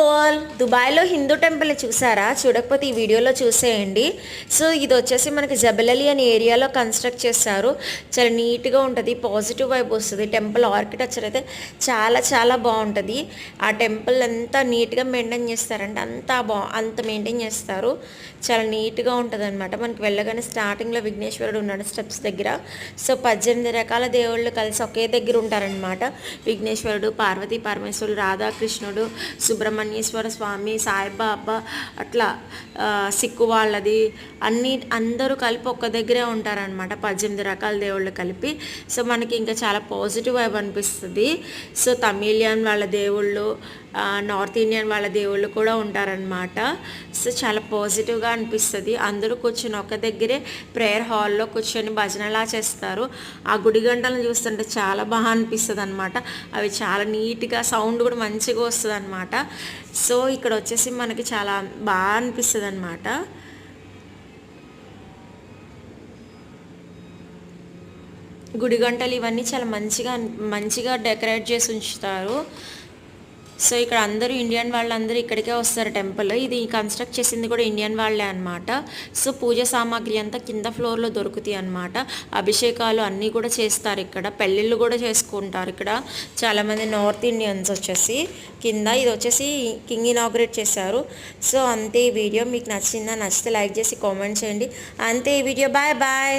All దుబాయ్లో హిందూ టెంపుల్ని చూసారా? చూడకపోతే ఈ వీడియోలో చూసేయండి. సో ఇది వచ్చేసి మనకి జబలలి అనే ఏరియాలో కన్స్ట్రక్ట్ చేస్తారు. చాలా నీట్గా ఉంటుంది, పాజిటివ్ వైబ్ వస్తుంది. టెంపుల్ ఆర్కిటెక్చర్ అయితే చాలా చాలా బాగుంటుంది. ఆ టెంపుల్ అంతా నీట్గా మెయింటైన్ చేస్తారంటే అంత మెయింటైన్ చేస్తారు. చాలా నీట్గా ఉంటుంది అనమాట. మనకి వెళ్ళగానే స్టార్టింగ్లో విఘ్నేశ్వరుడు ఉన్నాడు స్టెప్స్ దగ్గర. సో 18 రకాల దేవుళ్ళు కలిసి ఒకే దగ్గర ఉంటారనమాట. విఘ్నేశ్వరుడు, పార్వతీ పరమేశ్వరుడు, రాధాకృష్ణుడు, సుబ్రహ్మణ్యేశ్వర స్వామి, సాయిబాబా, అట్లా సిక్కు వాళ్ళది అందరూ కలిపి ఒక్క దగ్గరే ఉంటారనమాట. 18 రకాల దేవుళ్ళు కలిపి. సో మనకి ఇంకా చాలా పాజిటివ్ వైబ్ అనిపిస్తుంది. సో తమిళియన్ వాళ్ళ దేవుళ్ళు, నార్త్ ఇండియన్ వాళ్ళ దేవుళ్ళు కూడా ఉంటారనమాట. సో చాలా పాజిటివ్గా అనిపిస్తుంది. అందరూ కూర్చొని ఒక దగ్గరే ప్రేయర్ హాల్లో కూర్చొని భజనలా చేస్తారు. ఆ గుడి గంటలను చూస్తుంటే చాలా బాగా అనిపిస్తుంది అనమాట. అవి చాలా నీట్గా సౌండ్ కూడా మంచిగా వస్తుంది అనమాట. సో ఇక్కడ వచ్చేసి మనకి చాలా బాగా అనిపిస్తుంది అనమాట. గుడి గంటలు ఇవన్నీ చాలా మంచిగా డెకరేట్ చేసి ఉంచుతారు. సో ఇక్కడ అందరూ ఇండియన్ వాళ్ళందరూ ఇక్కడికే వస్తారు టెంపుల్. ఇది కన్స్ట్రక్ట్ చేసింది కూడా ఇండియన్ వాళ్ళే అనమాట. సో పూజ సామాగ్రి అంతా కింద ఫ్లోర్లో దొరుకుతాయి అనమాట. అభిషేకాలు అన్నీ కూడా చేస్తారు ఇక్కడ. పెళ్ళిళ్ళు కూడా చేసుకుంటారు ఇక్కడ చాలామంది నార్త్ ఇండియన్స్ వచ్చేసి కింద. ఇది వచ్చేసి కింగ్ ఇనాగ్రేట్ చేశారు. సో అంతే ఈ వీడియో. మీకు నచ్చితే లైక్ చేసి కామెంట్ చేయండి. అంతే ఈ వీడియో. Bye bye.